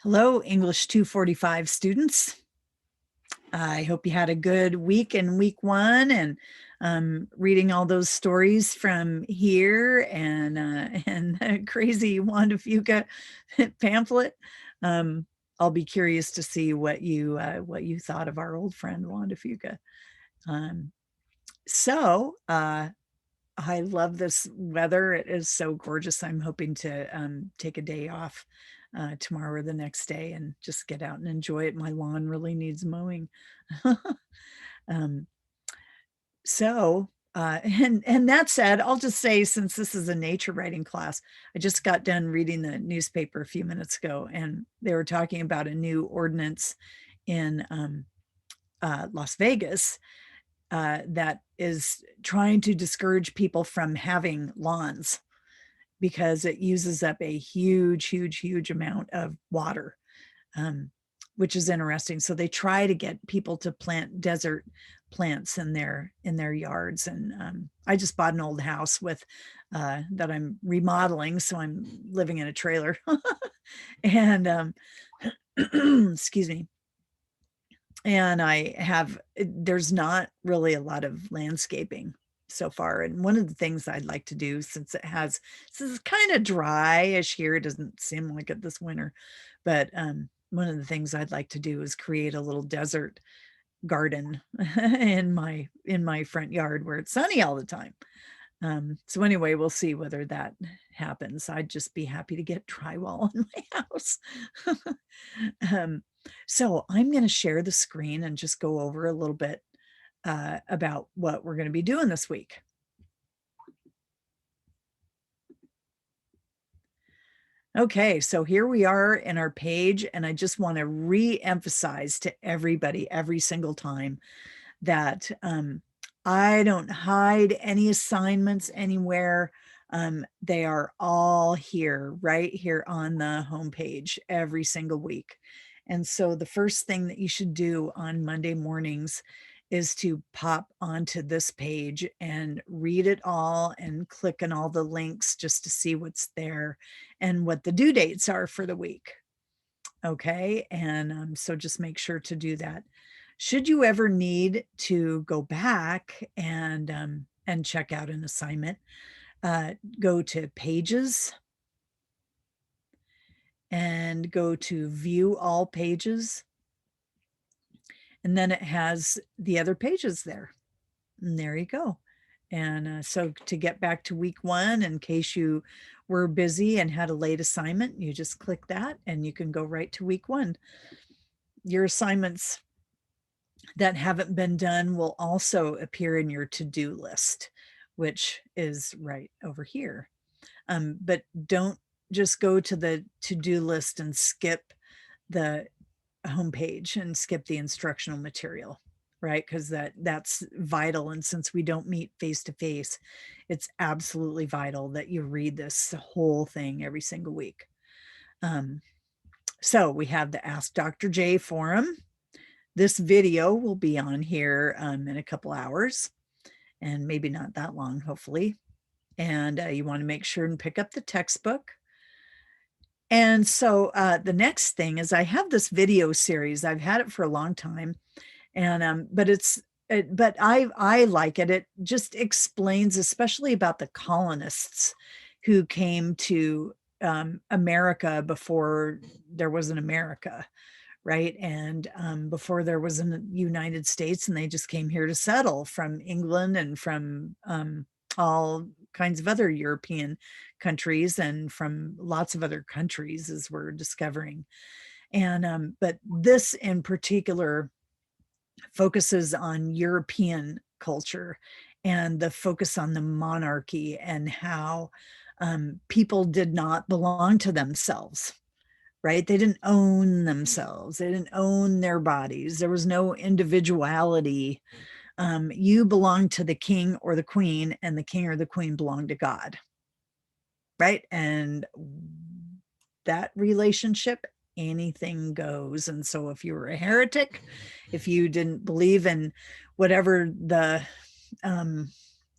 Hello, English 245 students. I hope you had a good week in week one and reading all those stories from here and the crazy Wanda Fuca pamphlet. I'll be curious to see what you thought of our old friend Wanda Fuca. Um, so I love this weather. It is so gorgeous. I'm hoping to take a day off tomorrow or the next day and just get out and enjoy it. My lawn really needs mowing. um, and that said, I'll just say, since this is a nature writing class, I just got done reading the newspaper a few minutes ago, and they were talking about a new ordinance in Las Vegas that is trying to discourage people from having lawns because it uses up a huge amount of water, um, which is interesting. So they try to get people to plant desert plants in their yards. And I just bought an old house with that I'm remodeling, so I'm living in a trailer, and excuse me. And there's not really a lot of landscaping so far. And one of the things I'd like to do, since it's kind of dry-ish here, it doesn't seem like it this winter, but one of the things I'd like to do is create a little desert garden in my front yard where it's sunny all the time. So anyway, we'll see whether that happens. I'd just be happy to get drywall in my house. um, so I'm going to share the screen and just go over a little bit about what we're going to be doing this week. Okay, so here we are in our page, and I just want to re-emphasize to everybody every single time that I don't hide any assignments anywhere. They are all here, right here on the homepage every single week. And so the first thing that you should do on Monday mornings is to pop onto this page and read it all and click on all the links just to see what's there and what the due dates are for the week. Okay, and so just make sure to do that. Should you ever need to go back and check out an assignment, go to Pages and go to View All Pages, and then it has the other pages there. And there you go. And so to get back to week one, in case you were busy and had a late assignment, you just click that and you can go right to week one. Your assignments that haven't been done will also appear in your to-do list, which is right over here. But don't just go to the to-do list and skip the homepage and skip the instructional material, right? Because that's vital. And since we don't meet face to face, it's absolutely vital that you read this whole thing every single week. So we have the Ask Dr. J forum. This video will be on here in a couple hours, and maybe not that long, hopefully. And you want to make sure and pick up the textbook. And so the next thing is, I have this video series. I've had it for a long time, and but I like it. It just explains, especially about the colonists who came to America before there was an America, right? And before there was a United States, and they just came here to settle from England and from all kinds of other European countries and from lots of other countries, as we're discovering. And but this in particular focuses on European culture and the focus on the monarchy and how people did not belong to themselves, right? They didn't own themselves. They didn't own their bodies. There was no individuality. You belong to the king or the queen, and the king or the queen belong to God, right? And that relationship, anything goes. And so if you were a heretic, if you didn't believe in whatever the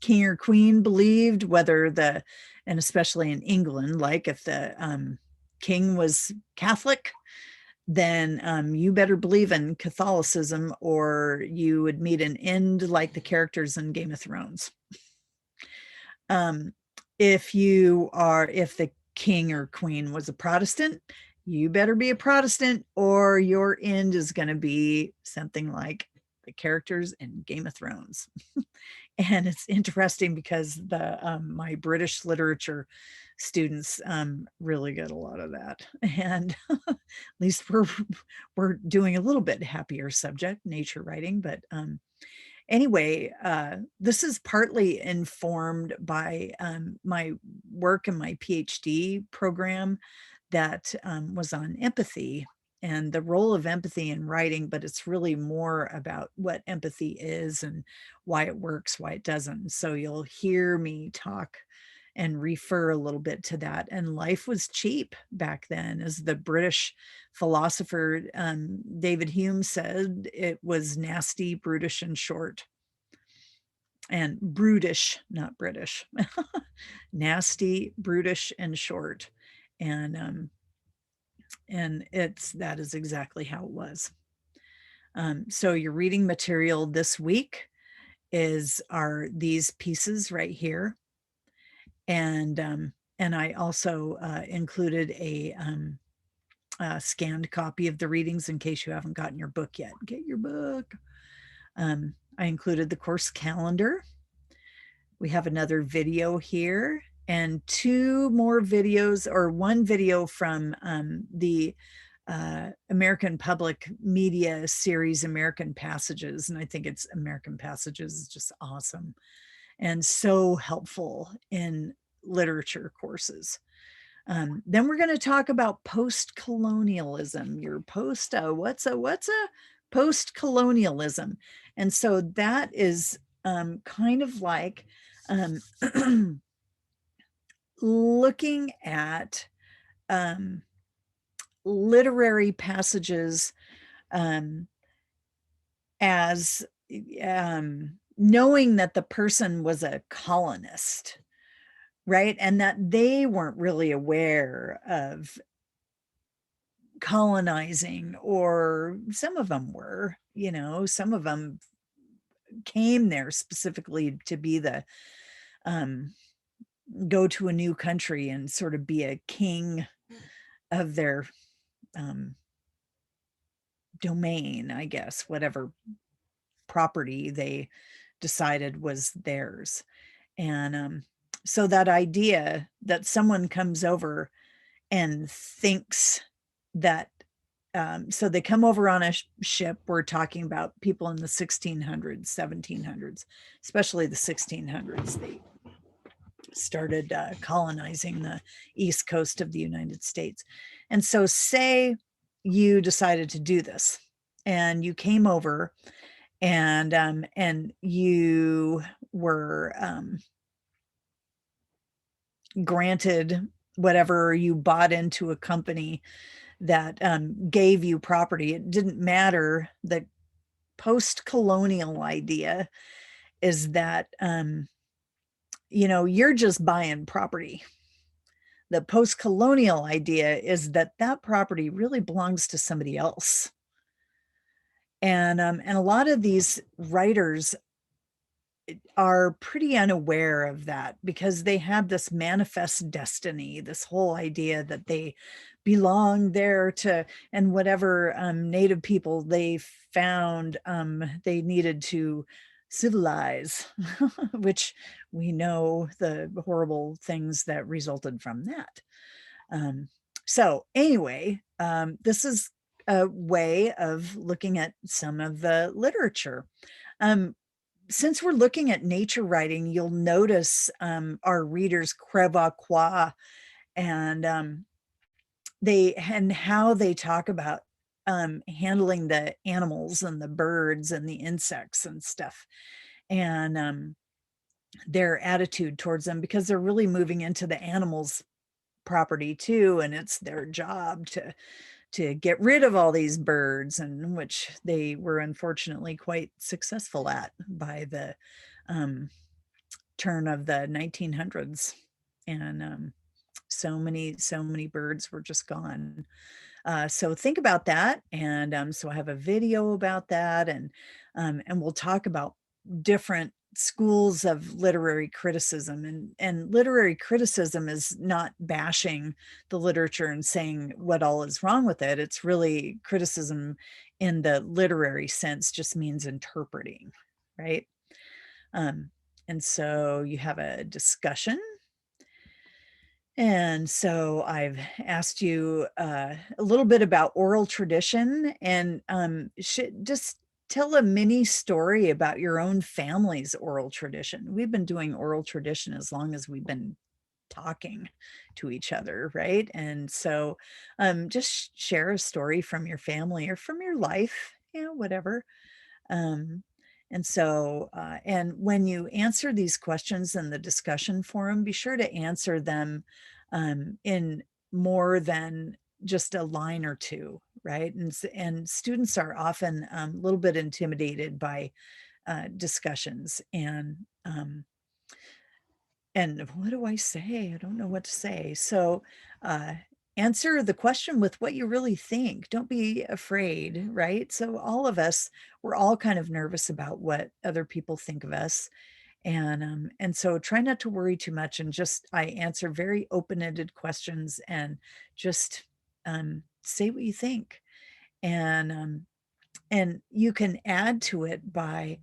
king or queen believed, and especially in England, like if the king was Catholic, then you better believe in Catholicism, or you would meet an end like the characters in Game of Thrones. If the king or queen was a Protestant, you better be a Protestant, or your end is going to be something like the characters in Game of Thrones. And it's interesting because my British literature students really get a lot of that, and at least we're doing a little bit happier subject, nature writing. But anyway, this is partly informed by my work in my PhD program that was on empathy and the role of empathy in writing, but it's really more about what empathy is and why it works, why it doesn't. So you'll hear me talk and refer a little bit to that. And life was cheap back then, as the British philosopher David Hume said, it was nasty, brutish, and short. And brutish, not British. Nasty, brutish, and short. And that is exactly how it was. So your reading material this week are these pieces right here. And I also included a scanned copy of the readings in case you haven't gotten your book yet. Get your book. I included the course calendar. We have another video here and two more videos, or one video from the American Public Media series, American Passages. And I think it's American Passages is just awesome and so helpful in literature courses. Then we're going to talk about post-colonialism. Your what's a post-colonialism? And so that is kind of like looking at literary passages as knowing that the person was a colonist, right? And that they weren't really aware of colonizing, or some of them were, some of them came there specifically to be go to a new country and sort of be a king of their domain, I guess, whatever property they decided was theirs. And so that idea that someone comes over and thinks that so they come over on a ship. We're talking about people in the 1600s, 1700s, especially the 1600s. They started colonizing the east coast of the United States. And so say you decided to do this and you came over and you were granted whatever, you bought into a company that gave you property. It didn't matter. The post-colonial idea is that you're just buying property. The post-colonial idea is that that property really belongs to somebody else. And a lot of these writers are pretty unaware of that because they have this manifest destiny, this whole idea that they belong there to, and whatever native people they found they needed to civilize, which we know the horrible things that resulted from that. So anyway, this is a way of looking at some of the literature. Since we're looking at nature writing, you'll notice our readers Crevaquois and how they talk about handling the animals and the birds and the insects and stuff, and their attitude towards them, because they're really moving into the animals' property too, and it's their job to get rid of all these birds, and which they were unfortunately quite successful at by the turn of the 1900s. And so many birds were just gone. So think about that. And so I have a video about that, and we'll talk about different schools of literary criticism. And literary criticism is not bashing the literature and saying what all is wrong with it. It's really criticism in the literary sense, just means interpreting, right? Um, and so you have a discussion. And so I've asked you a little bit about oral tradition, and should just tell a mini story about your own family's oral tradition. We've been doing oral tradition as long as we've been talking to each other, right? And so just share a story from your family or from your life, whatever. Um, and so, and when you answer these questions in the discussion forum, be sure to answer them in more than just a line or two, right? And students are often a little bit intimidated by discussions, and what do I say? I don't know what to say. So uh, answer the question with what you really think. Don't be afraid, right? So all of us, we're all kind of nervous about what other people think of us. And so try not to worry too much, and just I answer very open-ended questions, and just say what you think. And you can add to it by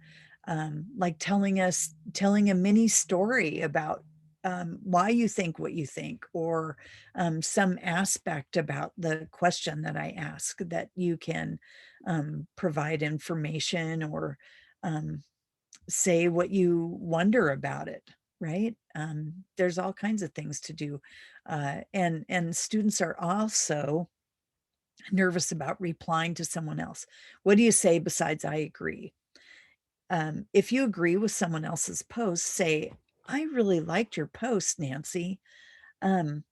like telling a mini story about why you think what you think, or some aspect about the question that I ask that you can provide information, or um, say what you wonder about it, right? There's all kinds of things to do. And students are also nervous about replying to someone else. What do you say besides I agree? If you agree with someone else's post, say, I really liked your post, Nancy. Um,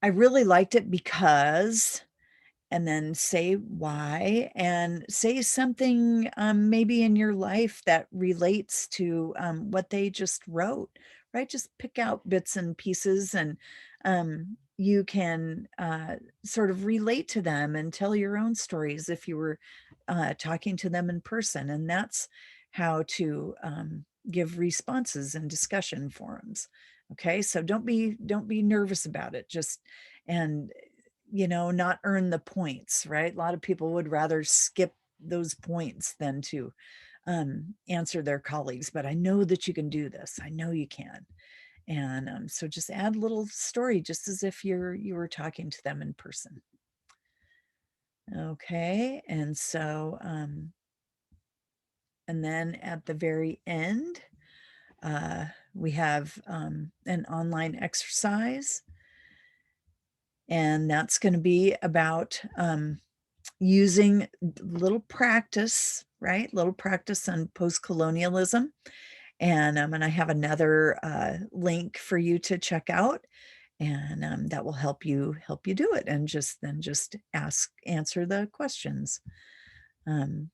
I really liked it because, and then say why, and say something maybe in your life that relates to what they just wrote, right? Just pick out bits and pieces, and you can sort of relate to them and tell your own stories if you were talking to them in person. And that's how to give responses in discussion forums. Okay, so don't be nervous about it. Just and not earn the points, right? A lot of people would rather skip those points than to answer their colleagues, but I know that you can do this. I know you can. And so just add a little story, just as if you were talking to them in person. Okay, and so and then at the very end, we have an online exercise, and that's going to be about using little practice, right? Little practice on post-colonialism. And I have another link for you to check out, and that will help you do it, and just answer the questions. Um,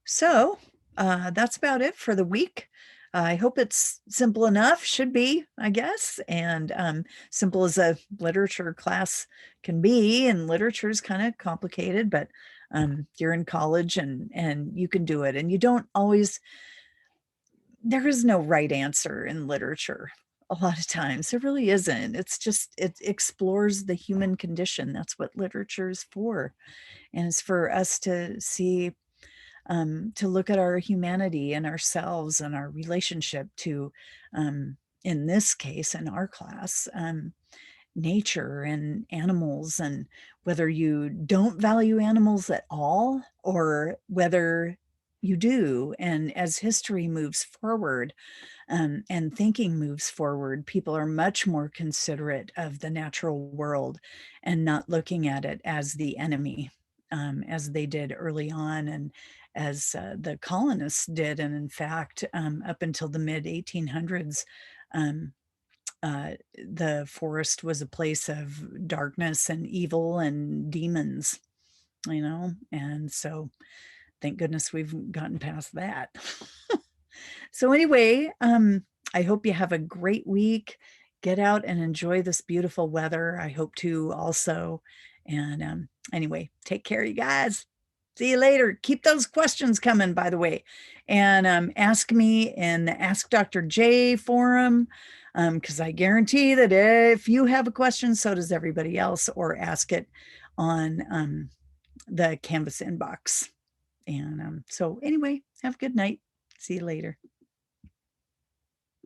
so that's about it for the week. I hope it's simple enough, should be, I guess, and simple as a literature class can be. And literature is kind of complicated, but you're in college, and you can do it. And you don't always, there is no right answer in literature. A lot of times there really isn't. It's just, it explores the human condition. That's what literature is for. And it's for us to see, to look at our humanity and ourselves and our relationship to, in this case, in our class, nature and animals, and whether you don't value animals at all or whether you do. And as history moves forward, and thinking moves forward, people are much more considerate of the natural world and not looking at it as the enemy, as they did early on, and as the colonists did. And in fact, up until the mid 1800s, um, the forest was a place of darkness and evil and demons, and so thank goodness we've gotten past that. So anyway, I hope you have a great week. get out and enjoy this beautiful weather. I hope to also. And anyway, take care, you guys. See you later. Keep those questions coming, by the way, and ask me in the Ask Dr. J forum, because I guarantee that if you have a question, so does everybody else, or ask it on the Canvas inbox. And so anyway, have a good night. See you later.